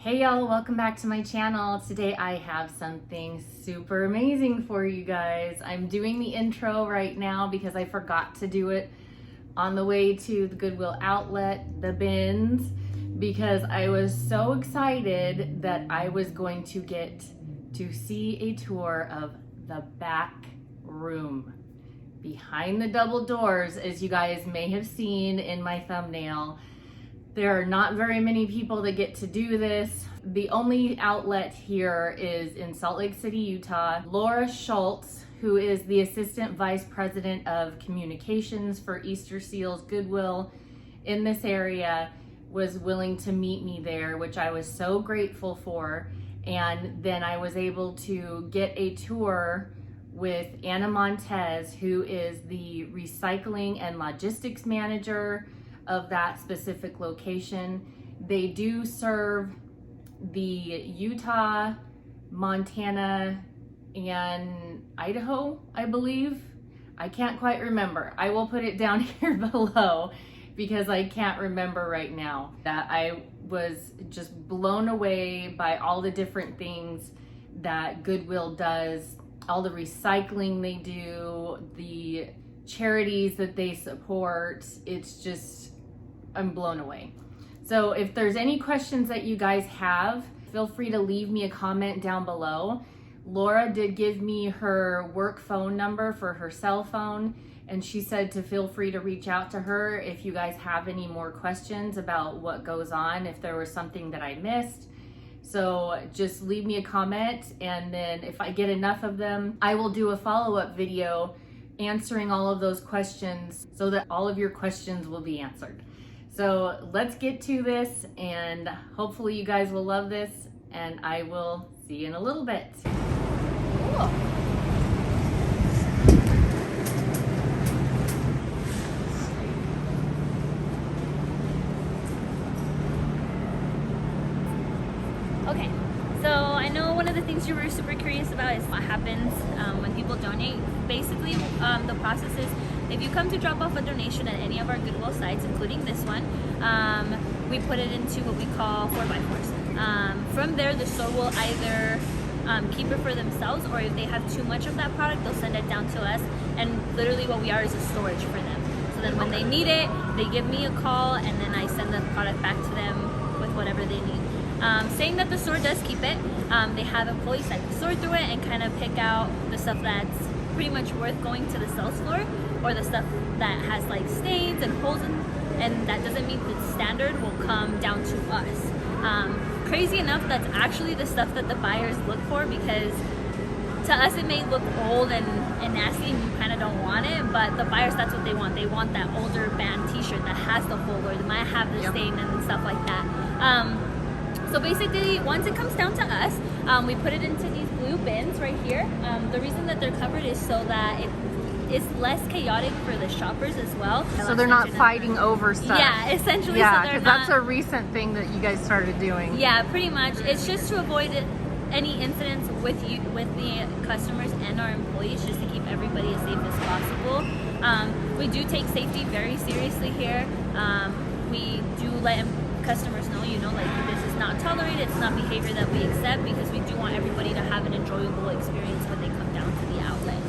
Hey y'all, welcome back to my channel. Today I have something super amazing for you guys. I'm doing the intro right now because I forgot to do it on the way to the Goodwill Outlet, the bins, because I was so excited that I was going to get to see a tour of the back room. Behind the double doors, as you guys may have seen in my thumbnail. There are not very many people that get to do this. The only outlet here is in Salt Lake City, Utah. Laura Schultz, who is the Assistant Vice President of Communications for Easter Seals Goodwill in this area, was willing to meet me there, which I was so grateful for. And then I was able to get a tour with Anna Montes, who is the Recycling and Logistics Manager of that specific location. They do serve the Utah, Montana, and Idaho, I believe. I can't quite remember. I will put it down here below because I can't remember right now. That I was just blown away by all the different things that Goodwill does, all the recycling they do, the charities that they support. It's just, I'm blown away. So if there's any questions that you guys have, feel free to leave me a comment down below. Laura did give me her work phone number for her cell phone, and she said to feel free to reach out to her if you guys have any more questions about what goes on, if there was something that I missed. So just leave me a comment, and then if I get enough of them, I will do a follow-up video answering all of those questions so that all of your questions will be answered. So let's get to this, and hopefully you guys will love this, and I will see you in a little bit. Cool. Okay, so I know one of the things you were super curious about is what happens when people donate. Basically, the process is if you come to drop off a donation at any of our Goodwill sites, including this one, we put it into what we call 4x4s. From there, the store will either keep it for themselves, or if they have too much of that product, they'll send it down to us, and literally what we are is a storage for them. So then when they need it, they give me a call, and then I send the product back to them with whatever they need. Saying that the store does keep it, they have employees that sort through it and kind of pick out the stuff that's pretty much worth going to the sales floor, or the stuff that has like stains and holes and that doesn't meet the standard will come down to us. Crazy enough, that's actually the stuff that the buyers look for, because to us it may look old and nasty and you kind of don't want it, but the buyers, that's what they want. They want that older band t-shirt that has the hole or that might have the stain and stuff like that. So basically, once it comes down to us, we put it into these blue bins right here. The reason that they're covered is so that it is less chaotic for the shoppers as well. So they're not fighting over stuff. Yeah, essentially. Yeah, so because that's a recent thing that you guys started doing. Yeah, pretty much. It's just to avoid any incidents with the customers and our employees, just to keep everybody as safe as possible. We do take safety very seriously here. We do let customers know, like this is not tolerated, it's not behavior that we accept, because we do want everybody to have an enjoyable experience when they come down to the outlet.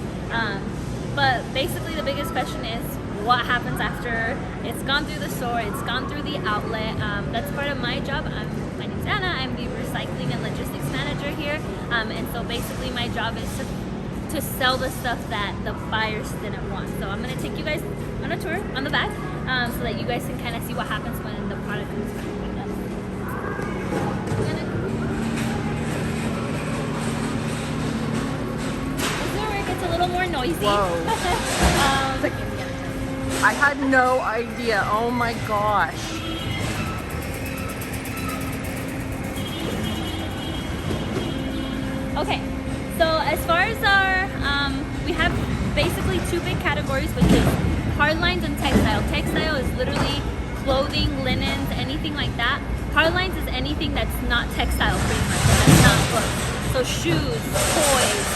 But basically the biggest question is what happens after it's gone through the store, it's gone through the outlet. That's part of my job. My name's Anna, I'm the Recycling and Logistics Manager here, and so basically my job is to sell the stuff that the buyers didn't want. So I'm going to take you guys on a tour on the back, so that you guys can kind of see what happens when the product comes back with us. This is where it gets a little more noisy. Whoa. I had no idea. Oh my gosh. Okay, so as far as our, we have basically two big categories, which is hard lines and textile. Textile is literally clothing, linens, anything like that. Hard lines is anything that's not textile, pretty much, that's not clothes. So shoes, toys,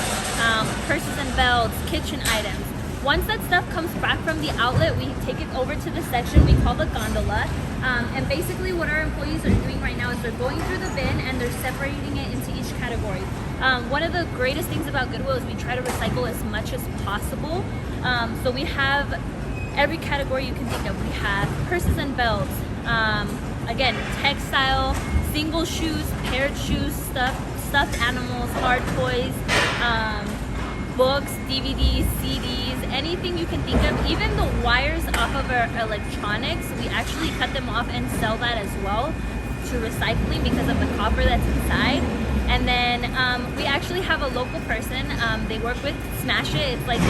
purses and belts, kitchen items. Once that stuff comes back from the outlet, we take it over to the section we call the gondola. And basically what our employees are doing right now is they're going through the bin and they're separating it into each category. One of the greatest things about Goodwill is we try to recycle as much as possible. So we have every category you can think of. We have purses and belts, again, textile, single shoes, paired shoes, stuffed animals, hard toys, books, DVDs, CDs, anything you can think of. Even the wires off of our electronics, we actually cut them off and sell that as well to recycling because of the copper that's inside. And then we actually have a local person, they work with Smash It. It's like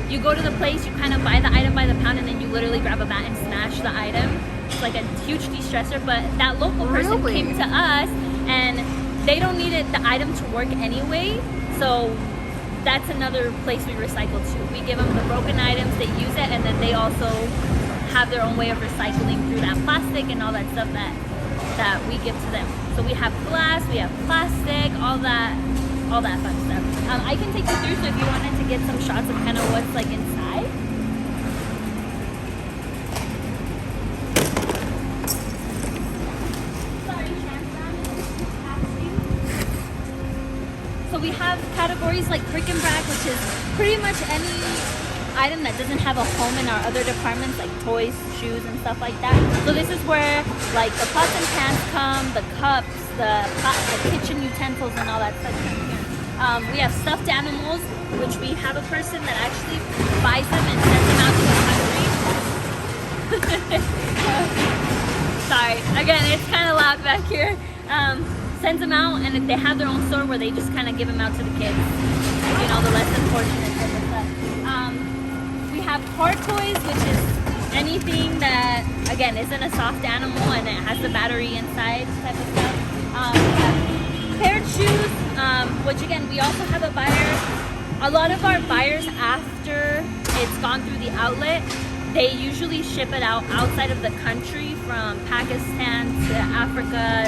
you go to the place, you kind of buy the item by the pound, and then you literally grab a bat and smash the item. It's like a huge de-stressor, but that local person came to us and they don't need the item to work anyway, so that's another place we recycle to. We give them the broken items, they use it, and then they also have their own way of recycling through that plastic and all that stuff that we give to them. So we have glass, we have plastic, all that fun stuff. I can take you through, so if you wanted to get some shots of kind of what's like inside. So we have categories like bric and brac, which is pretty much any item that doesn't have a home in our other departments, like toys, shoes, and stuff like that. So this is where like the pots and pans come, the cups, the kitchen utensils, and all that stuff comes here. We have stuffed animals, which we have a person that actually buys them and sends them out to the country. Sorry, again, it's kind of loud back here. Sends them out, and they have their own store where they just kind of give them out to the kids, you know, the less unfortunate type of stuff. We have hard toys, which is anything that, again, isn't a soft animal and it has the battery inside type of stuff. We have paired shoes, which again, we also have a buyer. A lot of our buyers, after it's gone through the outlet, they usually ship it out outside of the country, from Pakistan to Africa,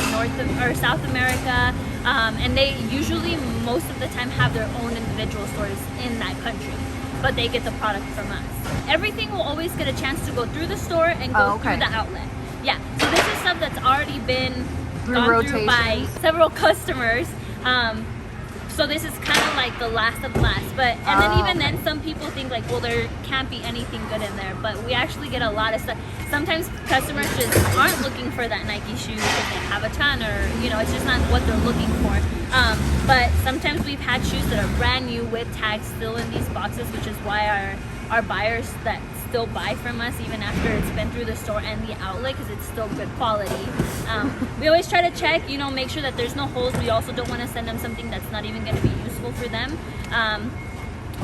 South America, and they usually most of the time have their own individual stores in that country, but they get the product from us. Everything will always get a chance to go through the store and go through the outlet. Yeah, so this is stuff that's already been gone through by several customers. So this is kind of like the last of the last, but and then even then some people think like, well, there can't be anything good in there, but we actually get a lot of stuff. Sometimes customers just aren't looking for that Nike shoe because they have a ton, or you know, it's just not what they're looking for. But sometimes we've had shoes that are brand new with tags still in these boxes, which is why our buyers that still buy from us even after it's been through the store and the outlet, because it's still good quality. We always try to check, you know, make sure that there's no holes. We also don't want to send them something that's not even going to be useful for them.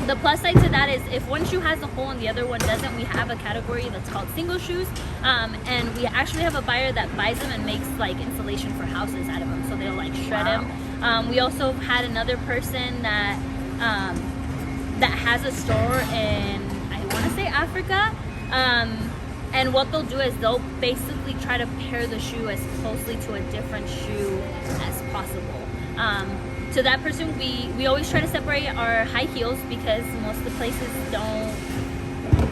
The plus side to that is if one shoe has a hole and the other one doesn't, we have a category that's called single shoes, and we actually have a buyer that buys them and makes like insulation for houses out of them, so they'll like shred them. We also had another person that has a store in, I want to say, Africa, and what they'll do is they'll basically try to pair the shoe as closely to a different shoe as possible. To that person, we always try to separate our high heels, because most of the places don't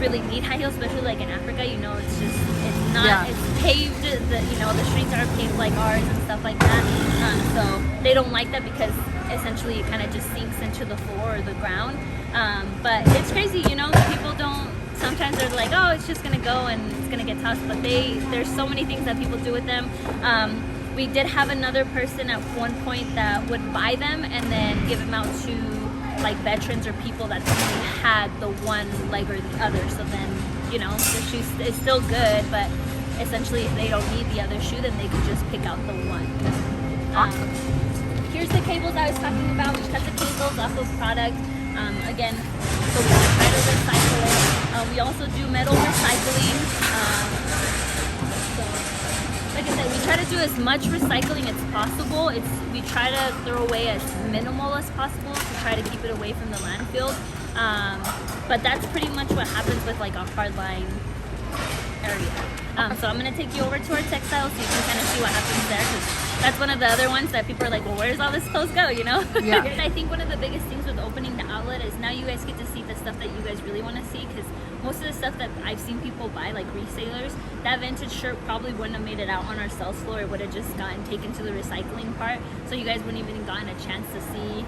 really need high heels, especially like in Africa. You know, it's not it's paved. The streets are paved like ours and stuff like that. So they don't like that, because essentially it kind of just sinks into the floor or the ground. But it's crazy, you know. People don't. Sometimes they're like, oh, it's just gonna go and it's gonna get tossed. But there's so many things that people do with them. We did have another person at one point that would buy them and then give them out to like veterans or people that only had the one leg or the other. So then, you know, the shoe is still good, but essentially if they don't need the other shoe, then they could just pick out the one. Awesome. Here's the cables I was talking about. We cut the cables off of product. Again, so we try to recycle it. We also do metal recycling. Like I said, we try to do as much recycling as possible. We try to throw away as minimal as possible to try to keep it away from the landfill. But that's pretty much what happens with like a hardline area. So I'm gonna take you over to our textiles so you can kind of see what happens there, because that's one of the other ones that people are like, well, where does all this clothes go, you know? Yeah. I think one of the biggest things with opening the outlet is now you guys get to see the stuff that you guys really want to see, because most of the stuff that I've seen people buy, like resellers, that vintage shirt probably wouldn't have made it out on our sales floor. It would have just gotten taken to the recycling part, so you guys wouldn't even gotten a chance to see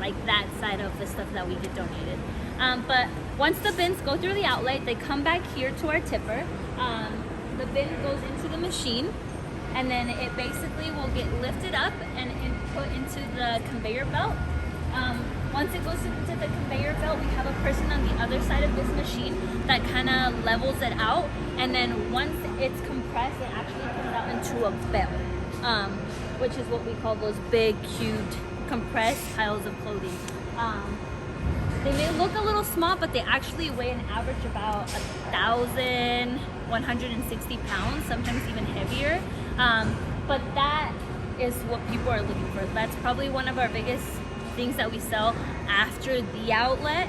like that side of the stuff that we get donated. But once the bins go through the outlet, they come back here to our tipper. The bin goes into the machine, and then it basically will get lifted up and put into the conveyor belt. Once it goes into the conveyor belt, we have a person on the other side of this machine that kind of levels it out, and then once it's compressed, it actually comes out into a bale, which is what we call those big, huge, compressed piles of clothing. They may look a little small, but they actually weigh an average about 1,160 pounds, sometimes even heavier. But that is what people are looking for. That's probably one of our biggest things that we sell after the outlet.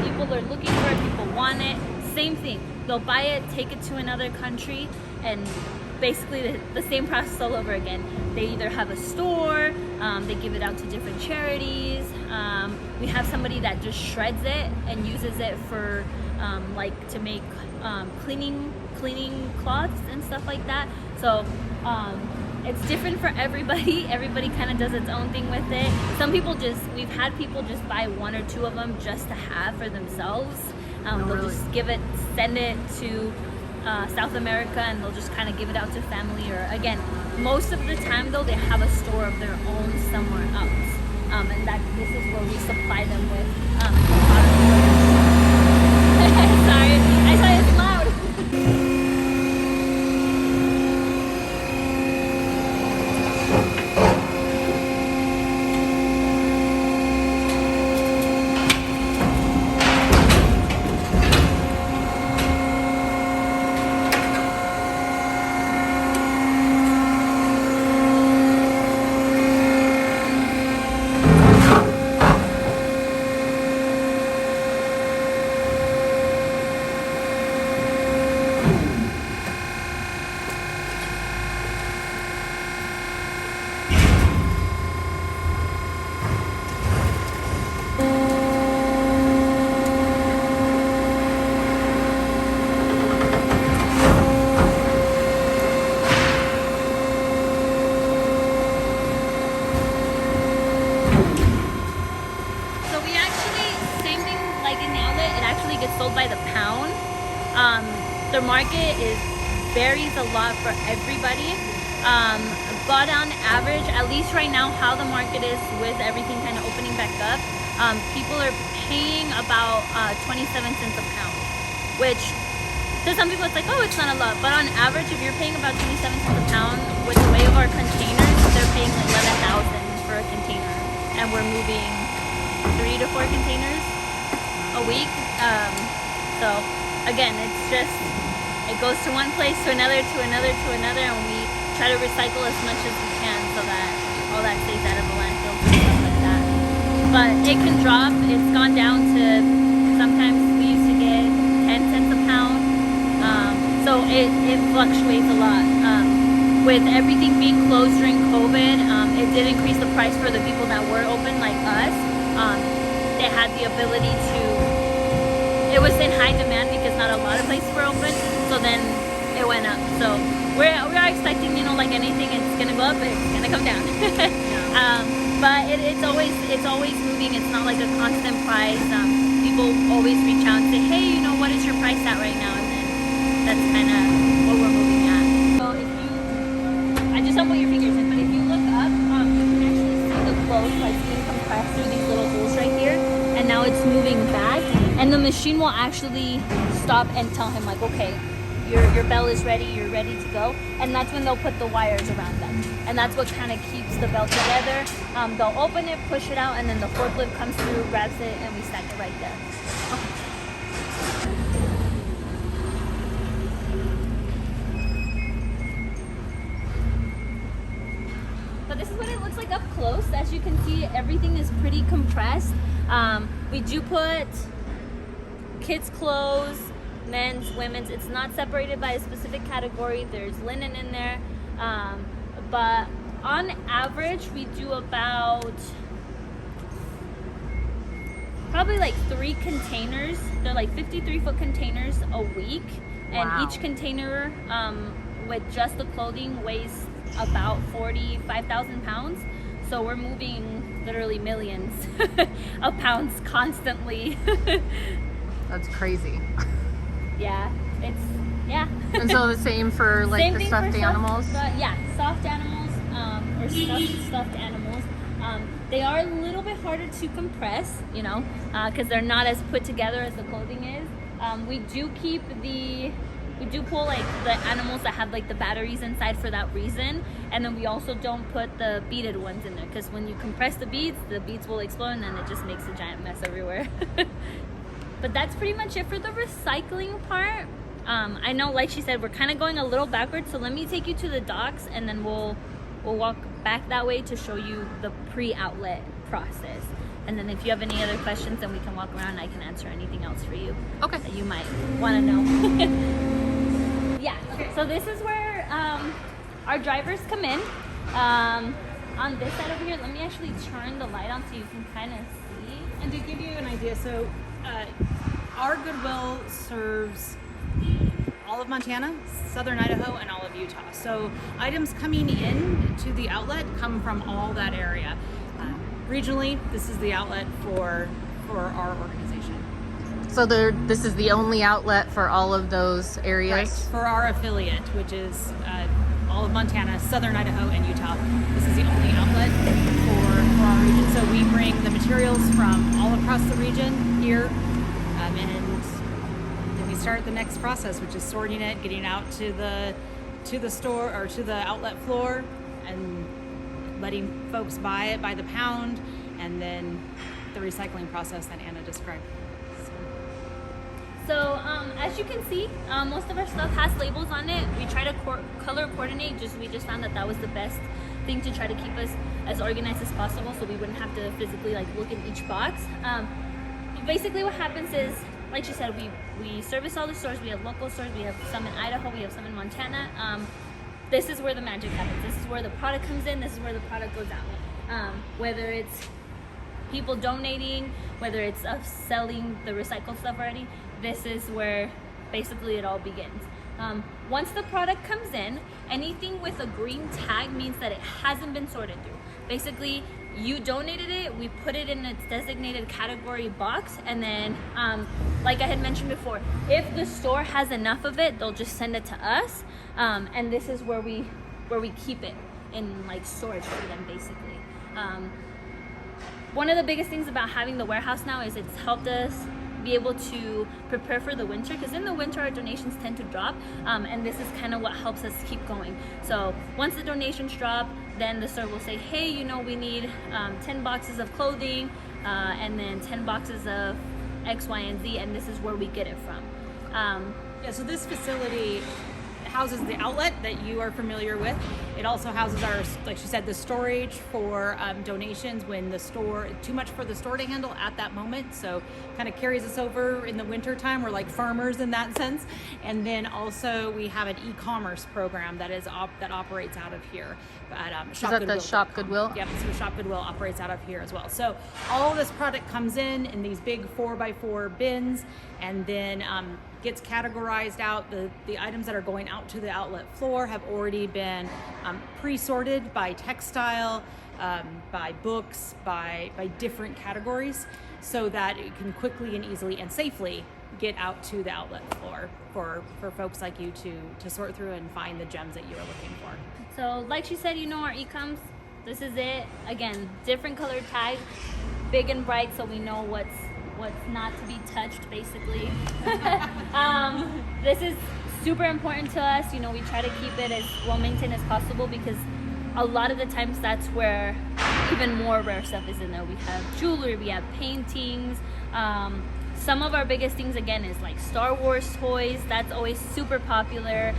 People are looking for it, people want it. Same thing, they'll buy it, take it to another country, and basically the same process all over again. They either have a store, they give it out to different charities. We have somebody that just shreds it and uses it for like to make cleaning cloths and stuff like that. So it's different for everybody. Everybody kind of does its own thing with it. Some people we've had people just buy one or two of them just to have for themselves. They'll just send it to South America, and they'll just kind of give it out to family, or again, most of the time though, they have a store of their own somewhere else, and this is where we supply them with sorry, I saw it's loud. By the pound. The market varies a lot for everybody, but on average, at least right now, how the market is with everything kind of opening back up, people are paying about 27 cents a pound, which to some people it's like, oh, it's not a lot, but on average, if you're paying about 27 cents a pound, with the way of our containers, they're paying like 11,000 for a container, and we're moving 3 to 4 containers a week. So again, it's just, it goes to one place to another, to another, to another, and we try to recycle as much as we can so that all that stays out of the landfill and stuff like that. But it can drop. It's gone down to, sometimes we used to get 10 cents a pound. So it fluctuates a lot. With everything being closed during COVID, it did increase the price for the people that were open like us. They had the ability to, it was in high demand because not a lot of places were open, so then it went up. So we are expecting, you know, like anything, it's gonna go up, it's gonna come down. But it's always moving. It's not like a constant price. People always reach out and say, hey, you know, what is your price at right now? And then that's kind of what we're moving at. So I just don't put your fingers in, but if you look up, you can actually see the clothes like being compressed through these little holes right here, and now it's moving back. And the machine will actually stop and tell him like, okay, your bell is ready, you're ready to go. And that's when they'll put the wires around them. And that's what kind of keeps the bell together. They'll open it, push it out, and then the forklift comes through, grabs it, and we stack it right there. Okay. But this is what it looks like up close. As you can see, everything is pretty compressed. We do put kids' clothes, men's, women's. It's not separated by a specific category. There's linen in there. But on average, we do about probably like 3 containers. They're like 53-foot containers a week. And Wow. each container with just the clothing weighs about 45,000 pounds. So we're moving literally millions of pounds constantly. That's crazy. Yeah, And so the same for like Same the thing stuffed for animals? Soft animals or stuffed animals. They are a little bit harder to compress, you know, because they're not as put together as the clothing is. We do pull like the animals that have like the batteries inside for that reason, and then we also don't put the beaded ones in there because when you compress the beads will explode and then it just makes a giant mess everywhere. But that's pretty much it for the recycling part. I know, like she said, we're kind of going a little backwards, so let me take you to the docks and then we'll walk back that way to show you the pre-outlet process. And then if you have any other questions, then we can walk around and I can answer anything else for you that you might want to know. Yeah, so this is where our drivers come in. On this side over here, let me actually turn the light on so you can kind of see. And to give you an idea, so our Goodwill serves all of Montana, southern Idaho, and all of Utah. So items coming in to the outlet come from all that area. Regionally, this is the outlet for our organization. So this is the only outlet for all of those areas? Right, for our affiliate, which is all of Montana, southern Idaho, and Utah. This is the only outlet for our region. So we bring the materials from all across the region here, and then we start the next process, which is sorting it, getting out to the store or to the outlet floor, and letting folks buy it by the pound, and then the recycling process that Anna described. So as you can see, most of our stuff has labels on it. We try to color coordinate. We just found that was the best thing to try to keep us as organized as possible, so we wouldn't have to physically like look in each box. Basically, what happens is, like she said, we service all the stores. We have local stores. We have some in Idaho. We have some in Montana. This is where the magic happens. This is where the product comes in. This is where the product goes out. Whether it's people donating, whether it's us selling the recycled stuff already, this is where basically it all begins. Once the product comes in, anything with a green tag means that it hasn't been sorted through. Basically, you donated it, we put it in its designated category box, and then like I had mentioned before, if the store has enough of it, they'll just send it to us, and this is where we keep it in like storage for them, basically. One of the biggest things about having the warehouse now is it's helped us be able to prepare for the winter, because in the winter our donations tend to drop, and this is kind of what helps us keep going. So once the donations drop, then the store will say, hey, you know, we need 10 boxes of clothing, and then 10 boxes of X, Y, and Z, and this is where we get it from. Yeah, so this facility houses the outlet that you are familiar with. It also houses our, like she said, the storage for donations when the store, too much for the store to handle at that moment. So kind of carries us over in the winter time. We're like farmers in that sense. And then also we have an e-commerce program that that operates out of here at Is that the Shop Goodwill? Yep, so Shop Goodwill operates out of here as well. So all of this product comes in these big 4x4 bins, and then gets categorized out. The items that are going out to the outlet floor have already been pre-sorted by textile, by books, by different categories, so that it can quickly and easily and safely get out to the outlet floor for folks like you to sort through and find the gems that you are looking for. So like she said, you know, our e-coms, this is it. Again, different colored tags, big and bright, so we know what's not to be touched, basically. This is super important to us. You know, we try to keep it as well maintained as possible, because a lot of the times that's where even more rare stuff is in there. We have jewelry, we have paintings. Some of our biggest things, again, is like Star Wars toys. That's always super popular.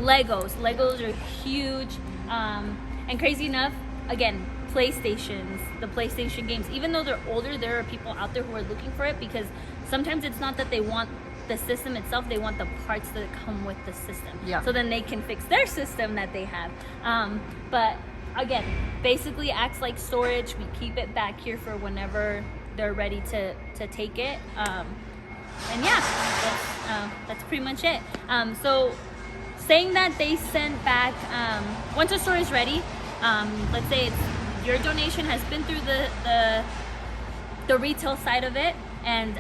Legos are huge. And crazy enough, again, PlayStations, the PlayStation games, even though they're older, there are people out there who are looking for it, because sometimes it's not that they want the system itself, they want the parts that come with the system. Yeah. So then they can fix their system that they have. But again, basically acts like storage. We keep it back here for whenever they're ready to take it. And yeah, that's pretty much it. So saying that they sent back, once a store is ready, let's say your donation has been through the retail side of it, and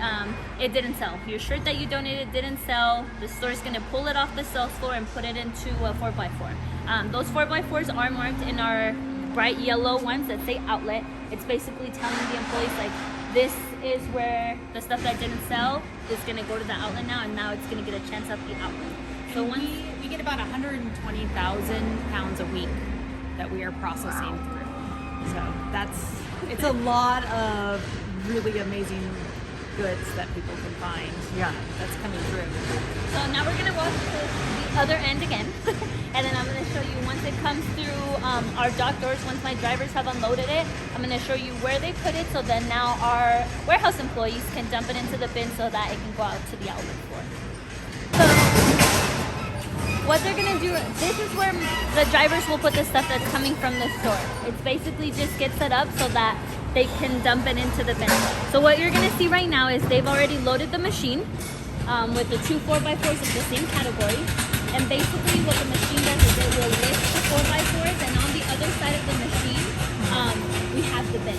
it didn't sell. Your shirt that you donated didn't sell. The store is gonna pull it off the sales floor and put it into a 4x4. Those 4x4s are marked in our bright yellow ones that say outlet. It's basically telling the employees, like, this is where the stuff that didn't sell is gonna go to the outlet now, and now it's gonna get a chance at the outlet. So we get about 120,000 pounds a week that we are processing through. So it's a lot of really amazing goods that people can find. Yeah, that's coming through. So now we're gonna walk to the other end again, and then I'm gonna show you once it comes through our dock doors. Once my drivers have unloaded it, I'm gonna show you where they put it. So then now our warehouse employees can dump it into the bin so that it can go out to the outlet floor. So what they're gonna do, this is where the drivers will put the stuff that's coming from the store. It's basically just get set up so that they can dump it into the bin. So what you're gonna see right now is they've already loaded the machine with the 2 4x4s of the same category. And basically what the machine does is it will lift the 4x4s, and on the other side of the machine, we have the bin.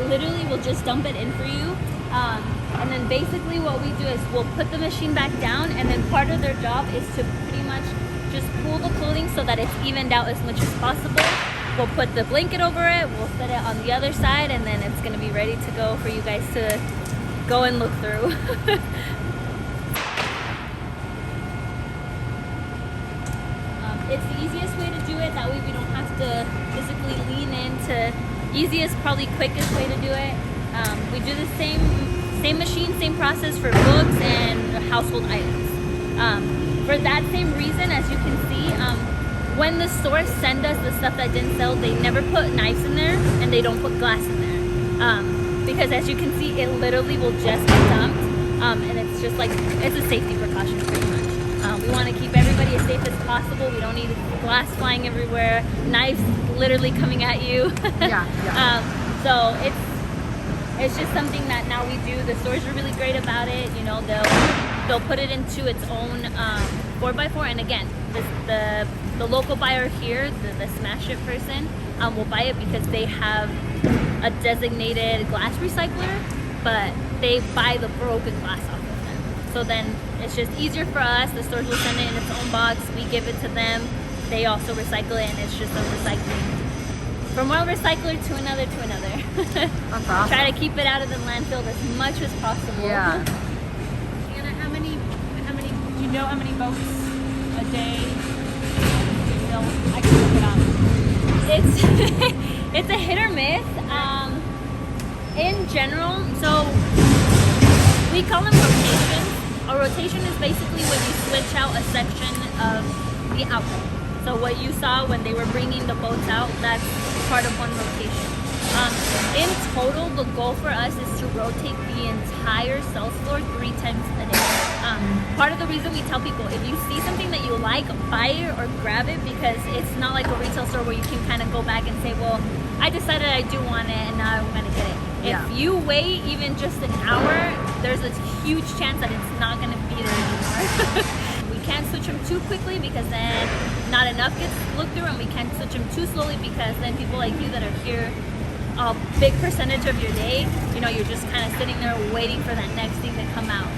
Literally will just dump it in for you, and then basically what we do is we'll put the machine back down, and then part of their job is to pretty much just pull the clothing so that it's evened out as much as possible. We'll put the blanket over it, we'll set it on the other side, and then it's going to be ready to go for you guys to go and look through. It's the easiest way to do it, that way we don't have to physically lean into. Easiest, probably quickest way to do it. We do the same machine, same process for books and household items. For that same reason, as you can see, when the stores send us the stuff that didn't sell, they never put knives in there, and they don't put glass in there. Because as you can see, it literally will just get dumped, and it's just like, it's a safety precaution pretty much. We want to keep everybody as safe as possible. We don't need glass flying everywhere, knives literally coming at you. So it's just something that now we do. The stores are really great about it. You know, they'll put it into its own 4x4. And again, the local buyer here, the Smash It person, will buy it because they have a designated glass recycler, but they buy the broken glass off of them. So then it's just easier for us. The stores will send it in its own box. We give it to them. They also recycle it, and it's just a recycling from one recycler to another to another. That's awesome. Try to keep it out of the landfill as much as possible. Anna, how many? Do you know how many boats a day you fill? I can look it up. It's a hit or miss. In general, so we call them rotations. A rotation is basically when you switch out a section of the outlet. So what you saw when they were bringing the boats out, that's part of one rotation. In total, the goal for us is to rotate the entire sales floor 3 times a day. Part of the reason we tell people, if you see something that you like, buy it or grab it, because it's not like a retail store where you can kind of go back and say, well, I decided I do want it and now I'm going to get it. If you wait even just an hour, there's a huge chance that it's not going to be there anymore. We can't switch them too quickly because then not enough gets looked through, and we can't switch them too slowly because then people like you that are here a big percentage of your day, you know, you're just kind of sitting there waiting for that next thing to come out.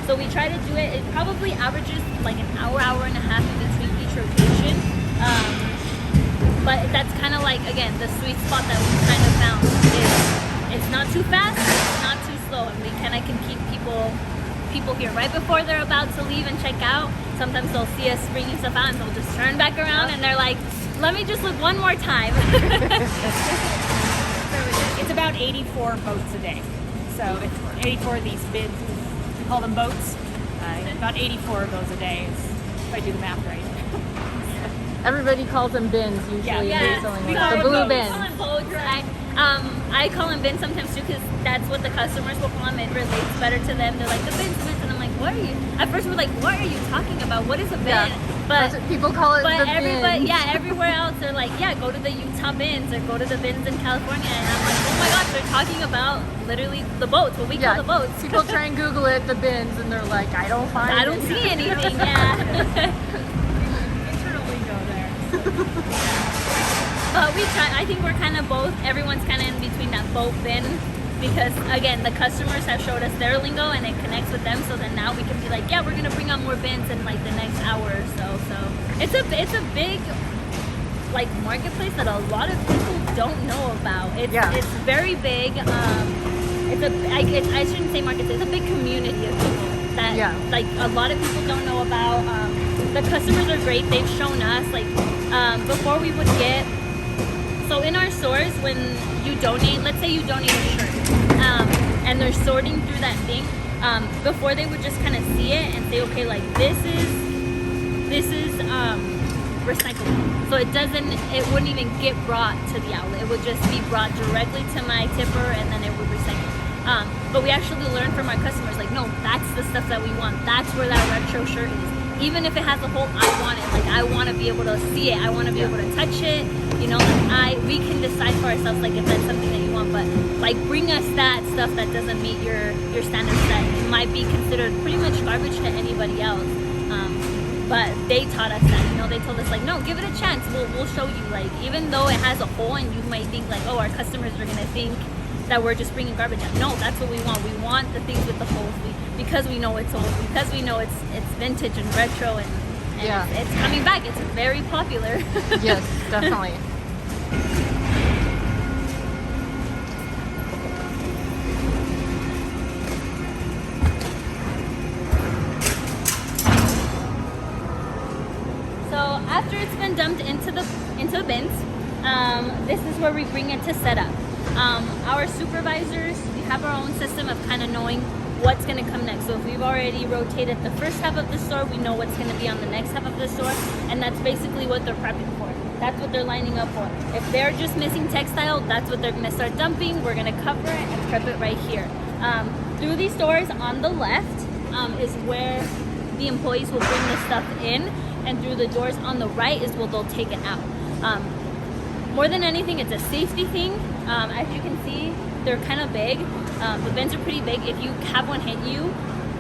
So we try to do it. It probably averages like an hour, hour and a half in between each rotation. But that's kind of like, again, the sweet spot that we kind of found is it's not too fast, it's not too slow, and we kind of can keep people here right before they're about to leave and check out. Sometimes they'll see us bringing stuff out and they'll just turn back around and they're like, let me just look one more time. It's about 84 boats a day. So it's 84 of these bids. We call them boats. About 84 of those a day, if I do the math right. Everybody calls them bins usually. Yeah. The blue bins. I call them bins sometimes too, because that's what the customers will call them. It relates better to them. They're like, the bins, and I'm like, what are you? At first we're like, what are you talking about? What is a bin? Yeah. But People call it the everybody, bins. yeah, everywhere else they're like, yeah, go to the Utah bins or go to the bins in California. And I'm like, oh my gosh, they're talking about literally the boats, what we call the boats. People try and Google it, the bins, and they're like, I don't see anything. Yeah. Internal lingo there. But we try. I think we're kind of both. Everyone's kind of in between that boat bin, because again, the customers have showed us their lingo and it connects with them. So then now we can be like, yeah, we're gonna bring on more bins in like the next hour or so. So it's a big like marketplace that a lot of people don't know about. It's very big. I shouldn't say marketplace. It's a big community of people that like a lot of people don't know about. The customers are great. They've shown us like before we would get. So in our stores, when you donate, let's say you donate a shirt, and they're sorting through that thing, before they would just kind of see it and say, okay, like this is recyclable. So it wouldn't even get brought to the outlet. It would just be brought directly to my tipper, and then it would recycle. But we actually learned from our customers, like, no, that's the stuff that we want. That's where that retro shirt is. Even if it has a hole, I want it. Like, I want to be able to see it. I want to be able to touch it. You know, we can decide for ourselves, like, if that's something that you want. But, like, bring us that stuff that doesn't meet your standards that might be considered pretty much garbage to anybody else. But they taught us that, you know, they told us, like, no, give it a chance. We'll show you, like, even though it has a hole and you might think, like, oh, our customers are going to think that we're just bringing garbage out. No, that's what we want. We want the things with the holes because we know it's old, because we know it's vintage and retro, and it's coming back. It's very popular. Yes, definitely. So after it's been dumped into the bins, this is where we bring it to set up. Our supervisors, we have our own system of kind of knowing what's going to come next. So if we've already rotated the first half of the store, we know what's going to be on the next half of the store, and that's basically what they're prepping for. That's what they're lining up for. If they're just missing textile, that's what they're going to start dumping. We're going to cover it and prep it right here. Through these doors on the left is where the employees will bring the stuff in, and through the doors on the right is where they'll take it out. More than anything, it's a safety thing. As you can see, they're kind of big. The bins are pretty big. If you have one hit you,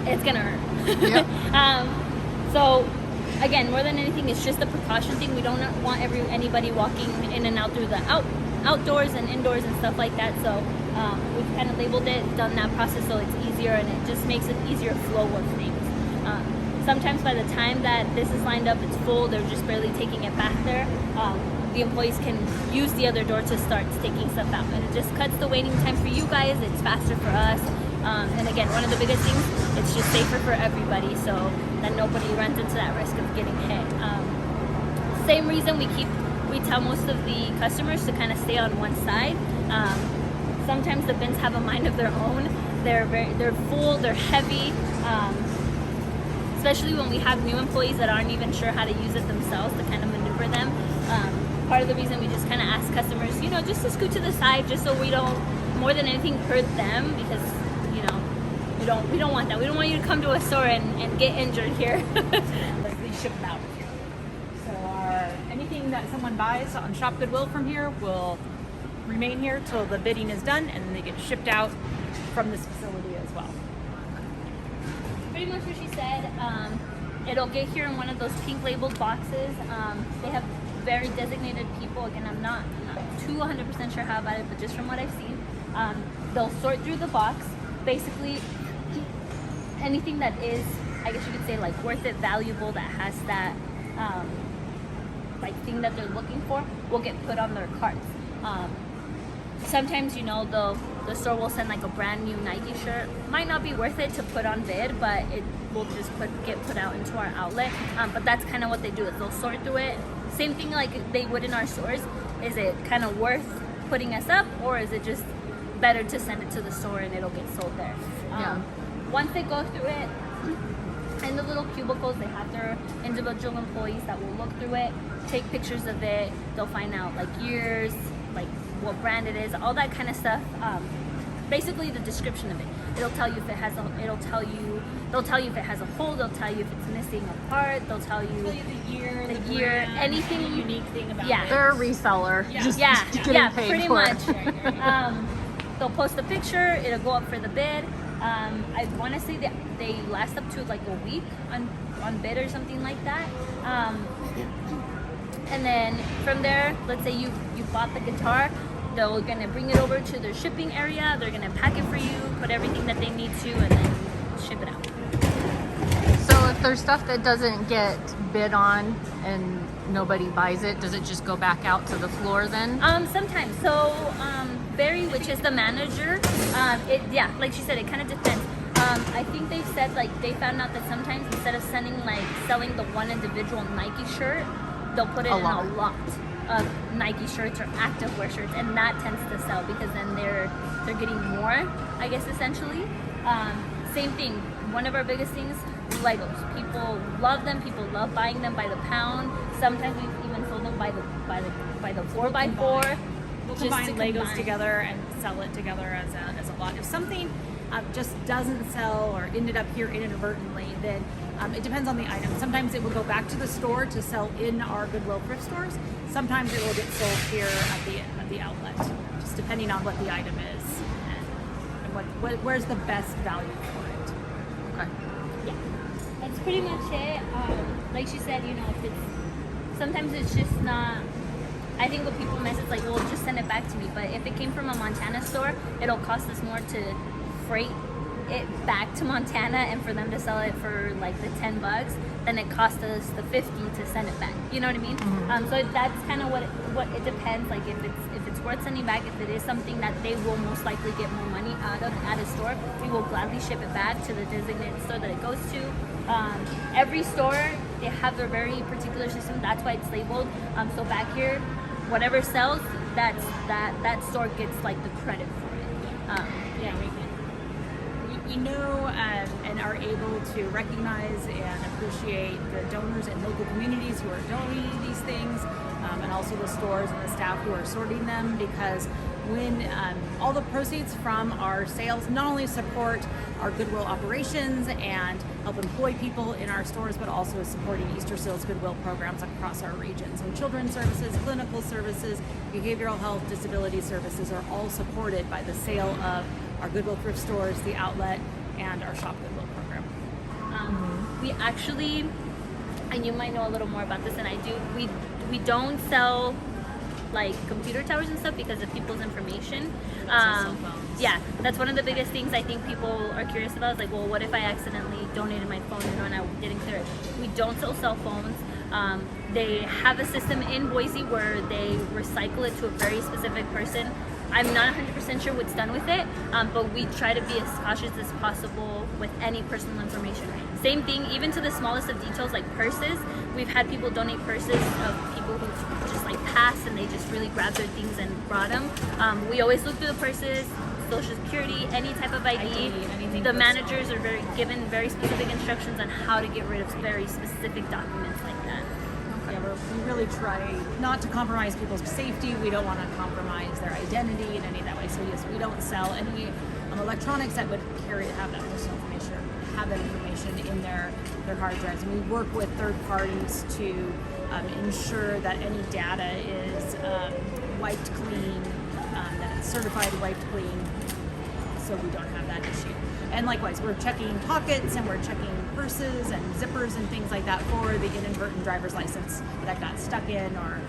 it's gonna hurt. Yep. So again, more than anything, it's just a precaution thing. We don't want anybody walking in and out through the outdoors and indoors and stuff like that. So we've kind of labeled it, done that process so it's easier, and it just makes an easier flow of things. Sometimes by the time that this is lined up, it's full. They're just barely taking it back there. The employees can use the other door to start taking stuff out, and it just cuts the waiting time for you guys. It's faster for us, and again, one of the biggest things, it's just safer for everybody, so that nobody runs into that risk of getting hit. Same reason we tell most of the customers to kind of stay on one side. Sometimes the bins have a mind of their own. They're full, they're heavy, especially when we have new employees that aren't even sure how to use it themselves to kind of maneuver them. Part of the reason we just kind of ask customers, you know, just to scoot to the side, just so we don't, more than anything, hurt them, because, you know, we don't want that. We don't want you to come to a store and get injured here. They ship them out of here. So anything that someone buys on Shop Goodwill from here will remain here till the bidding is done, and then they get shipped out from this facility as well. Pretty much what she said. It'll get here in one of those pink labeled boxes. They have very designated people. Again, I'm not too 100% sure how about it, but just from what I've seen, they'll sort through the box. Basically, anything that is, I guess you could say, like worth it, valuable, that has that like thing that they're looking for, will get put on their carts. Sometimes, you know, the store will send like a brand new Nike shirt. Might not be worth it to put on bid, but it will just get put out into our outlet. But that's kind of what they do, is they'll sort through it. Same thing like they would in our stores. Is it kind of worth putting us up, or is it just better to send it to the store and it'll get sold there? Once they go through it, in the little cubicles, they have their individual employees that will look through it, take pictures of it. They'll find out like years, like what brand it is, all that kind of stuff. Basically the description of it. It'll tell you if it has a, they'll tell you if it has a hole, they'll tell you if it's missing a part, they'll tell you the year, brand, anything any unique thing about yeah. it. They're a reseller. Yeah, Getting paid pretty for much. it. They'll post a picture, it'll go up for the bid. I want to say that they last up to like a week on bid or something like that. And then from there, let's say you bought the guitar, they're gonna bring it over to their shipping area. They're gonna pack it for you, put everything that they need to, and then ship it out. So if there's stuff that doesn't get bid on and nobody buys it, does it just go back out to the floor then? Sometimes. So Barry, which is the manager, like she said, it kind of depends. I think they've said like they found out that sometimes instead of selling the one individual Nike shirt, they'll put it in a lot of Nike shirts or activewear shirts, and that tends to sell because then they're getting more, I guess, essentially. Same thing. One of our biggest things, Legos. People love them. People love buying them by the pound. Sometimes we've even sold them by the 4x4. We'll combine Legos together and sell it together as a lot. If something just doesn't sell or ended up here inadvertently, then it depends on the item. Sometimes it will go back to the store to sell in our Goodwill thrift stores. Sometimes it will get sold here at the outlet, just depending on what the item is and where's the best value for it. Okay. Yeah, that's pretty much it. Like she said, if sometimes it's just not. I think what people miss is like, well, just send it back to me. But if it came from a Montana store, it'll cost us more to freight it back to Montana and for them to sell it for like the $10 than it cost us the $50 to send it back. You know what I mean? Mm-hmm. So that's kind of what it depends. Like if it's worth sending back, if it is something that they will most likely get more money out of at a store, we will gladly ship it back to the designated store that it goes to. Every store, they have their very particular system. That's why it's labeled. So back here, whatever sells, that store gets like the credit for it. We know and are able to recognize and appreciate the donors in local communities who are donating these things, and also the stores and the staff who are sorting them, because when all the proceeds from our sales not only support our Goodwill operations and help employ people in our stores, but also supporting Easter Seals Goodwill programs across our region. So children's services, clinical services, behavioral health, disability services are all supported by the sale of our Goodwill thrift stores, the outlet, and our Shop Goodwill program. We actually, and you might know a little more about this than I do, we don't sell like computer towers and stuff because of people's information. Cell phones. Yeah, that's one of the biggest things I think people are curious about. Is like, well, what if I accidentally donated my phone and I didn't clear it? We don't sell cell phones. They have a system in Boise where they recycle it to a very specific person. I'm not 100% sure what's done with it, but we try to be as cautious as possible with any personal information. Same thing, even to the smallest of details, like purses. We've had people donate purses of people who just like passed and they just really grabbed their things and brought them. We always look through the purses, Social Security, any type of ID. The managers are given very specific instructions on how to get rid of very specific documents like that. Yeah, we really try not to compromise people's safety. We don't want to compromise their identity in any of that way. So yes, we don't sell any electronics that would have that personal information, or have that information in their hard drives. And we work with third parties to ensure that any data is wiped clean, that it's certified wiped clean, so we don't have that issue. And likewise, we're checking pockets and we're checking purses and zippers and things like that for the inadvertent driver's license that got stuck in, or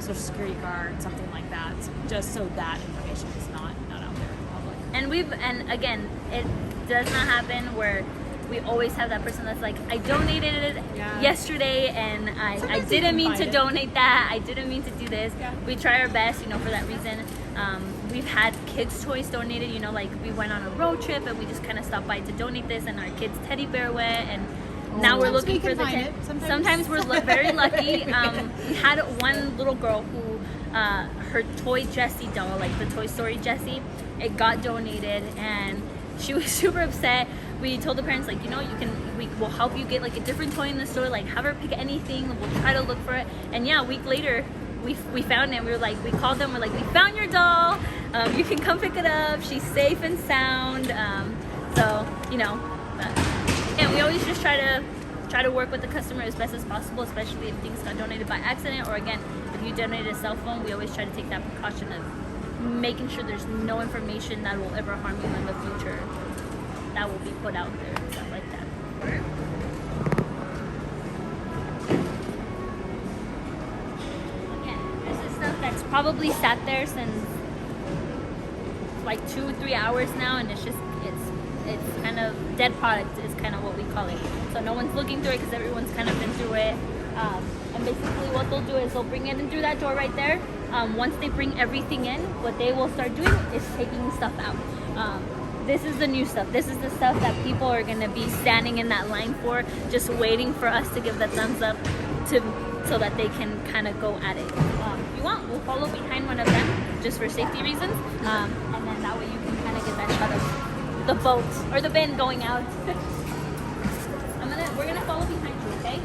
Social Security card, something like that, just so that information is not out there in the public. And again, it does not happen where we always have that person that's like, I donated it yesterday and I didn't mean to donate that. I didn't mean to do this. Yeah. We try our best, for that reason. We've had kids' toys donated, like we went on a road trip and we just kind of stopped by to donate this, and our kids' teddy bear went, and now we're looking for the Sometimes we're very lucky. We had one little girl who, her toy Jessie doll, like the Toy Story Jessie, it got donated, and she was super upset. We told the parents, like, we will help you get like a different toy in the store, like have her pick anything, we'll try to look for it. And yeah, a week later, we found it. We called them. We're like, we found your doll. You can come pick it up. She's safe and sound. So you know, and we always just try to work with the customer as best as possible, especially if things got donated by accident, or again, if you donate a cell phone, we always try to take that precaution of making sure there's no information that will ever harm you in the future that will be put out there and stuff like that. Again, this is stuff that's probably sat there since like 2-3 hours now, and it's kind of dead product is kind of what we call it. So no one's looking through it because everyone's kind of been through it. And basically what they'll do is they'll bring it in through that door right there. Once they bring everything in, what they will start doing is taking stuff out. This is the new stuff. This is the stuff that people are going to be standing in that line for, just waiting for us to give the thumbs up so that they can kind of go at it. If you want, we'll follow behind one of them just for safety reasons. And then that way you can kind of get that shot of the boat or the bin going out. We're gonna follow behind you, okay?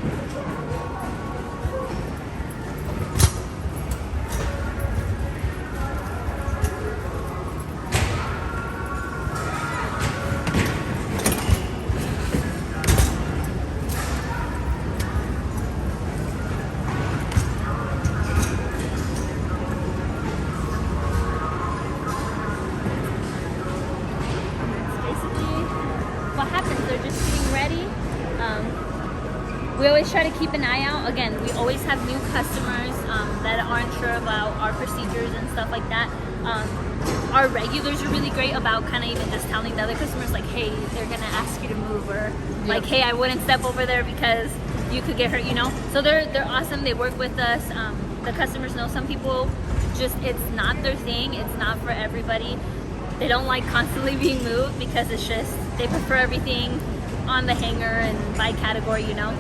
We always try to keep an eye out. Again, we always have new customers that aren't sure about our procedures and stuff like that. Our regulars are really great about kind of even just telling the other customers like, hey, they're gonna ask you to move, or like, hey, I wouldn't step over there because you could get hurt, you know? So they're awesome. They work with us. The customers know some people just, it's not their thing. It's not for everybody. They don't like constantly being moved because it's just, they prefer everything on the hanger and by category, you know.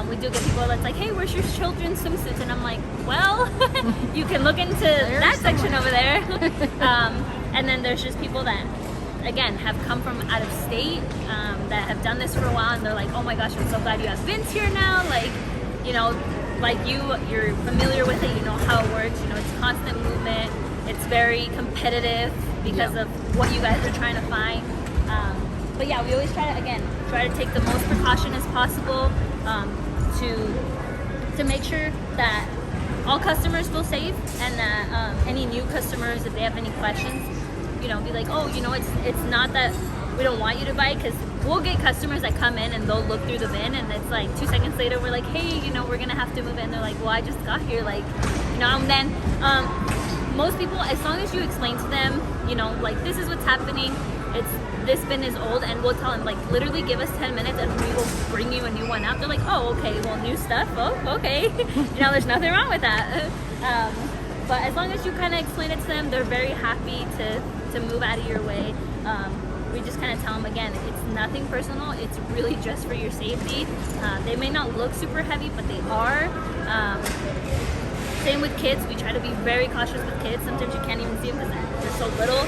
We do get people that's like, hey, where's your children's swimsuits? And I'm like, well, you can look into that section over there. And then there's just people that, again, have come from out of state, that have done this for a while, and they're like, oh my gosh, I'm so glad you have bins here now. Like, you know, like you're familiar with it, you know how it works, you know, it's constant movement. It's very competitive because of what you guys are trying to find. But yeah, we always try to take the most precaution as possible to make sure that all customers feel safe, and that any new customers, if they have any questions, you know, be like, oh, you know, it's not that we don't want you to buy, because we'll get customers that come in and they'll look through the bin, and it's like 2 seconds later we're like, hey, you know, we're gonna have to move in. They're like, well, I just got here, like, you know. And then most people, as long as you explain to them, you know, like, this is what's happening, this bin is old, and we'll tell them, like, literally give us 10 minutes and we will bring you a new one out. They're like, oh, okay, well, new stuff, oh, okay. You know, there's nothing wrong with that. But as long as you kind of explain it to them, they're very happy to move out of your way. We just kind of tell them, again, it's nothing personal, it's really just for your safety. They may not look super heavy, but they are. Same with kids. We try to be very cautious with kids. Sometimes you can't even see them because they're so little.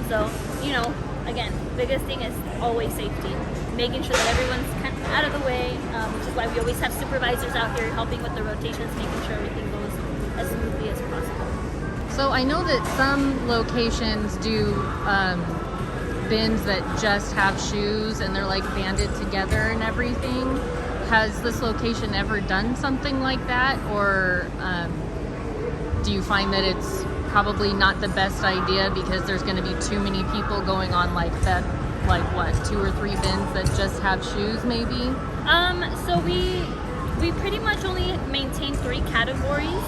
So, you know, again, biggest thing is always safety. Making sure that everyone's kind of out of the way, which is why we always have supervisors out here helping with the rotations, making sure everything goes as smoothly as possible. So I know that some locations do bins that just have shoes and they're like banded together and everything. Has this location ever done something like that, or do you find that it's probably not the best idea because there's going to be too many people going on like that, like what, 2 or 3 bins that just have shoes maybe? So we pretty much only maintain 3 categories.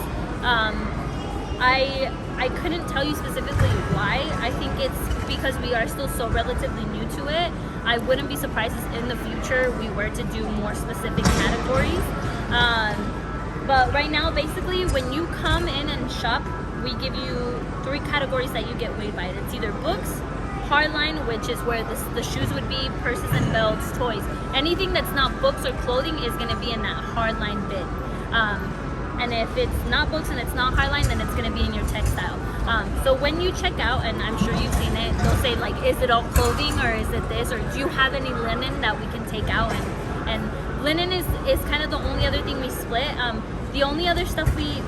I couldn't tell you specifically why. I think it's because we are still so relatively new to it. I wouldn't be surprised if in the future we were to do more specific categories. But right now, basically, when you come in and shop, we give you 3 categories that you get weighed by. It's either books, hardline, which is where the shoes would be, purses and belts, toys. Anything that's not books or clothing is going to be in that hardline bin. And if it's not books and it's not hardline, then it's going to be in your textile. So when you check out, and I'm sure you've seen it, they'll say like, is it all clothing, or is it this, or do you have any linen that we can take out? And linen is kind of the only other thing we split. The only other stuff we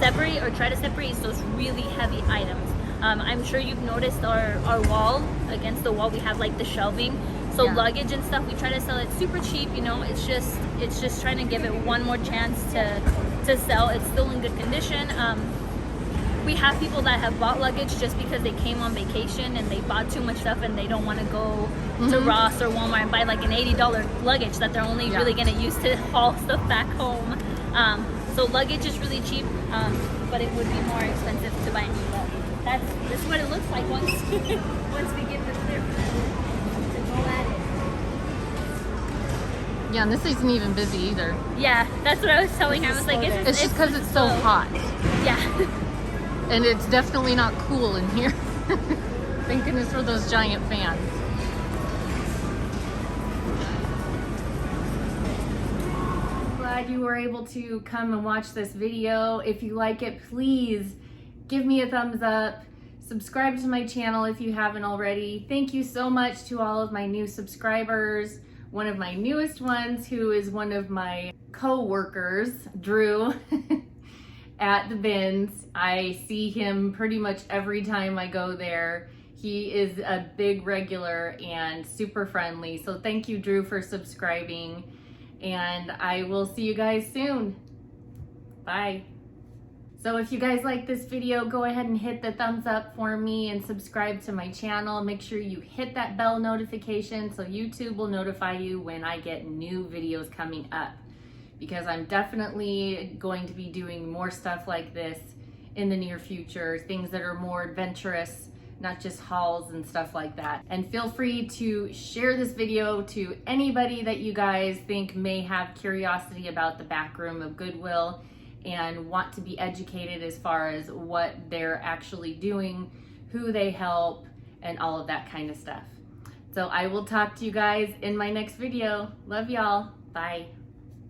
separate or try to separate is those really heavy items. I'm sure you've noticed our wall, against the wall we have like the shelving. So Yeah. luggage and stuff, we try to sell it super cheap, you know. It's just trying to give it one more chance to sell. It's still in good condition. We have people that have bought luggage just because they came on vacation and they bought too much stuff and they don't want to go to Ross or Walmart and buy like an $80 luggage that they're only really going to use to haul stuff back home. So luggage is really cheap, but it would be more expensive to buy new luggage. This is what it looks like once once we get the clear to go at it. Yeah, and this isn't even busy either. Yeah, that's what I was telling her. I was like, It's just because it's so slow. hot. Yeah. And it's definitely not cool in here. Thank goodness for those giant fans. Glad you were able to come and watch this video. If you like it, please give me a thumbs up. Subscribe to my channel if you haven't already. Thank you so much to all of my new subscribers. One of my newest ones, who is one of my co-workers, Drew, at the bins. I see him pretty much every time I go there. He is a big regular and super friendly. So thank you, Drew, for subscribing. And I will see you guys soon. Bye. So if you guys like this video, go ahead and hit the thumbs up for me and subscribe to my channel. Make sure you hit that bell notification so YouTube will notify you when I get new videos coming up, because I'm definitely going to be doing more stuff like this in the near future, things that are more adventurous, not just hauls and stuff like that. And feel free to share this video to anybody that you guys think may have curiosity about the back room of Goodwill and want to be educated as far as what they're actually doing, who they help, and all of that kind of stuff. So I will talk to you guys in my next video. Love y'all. Bye.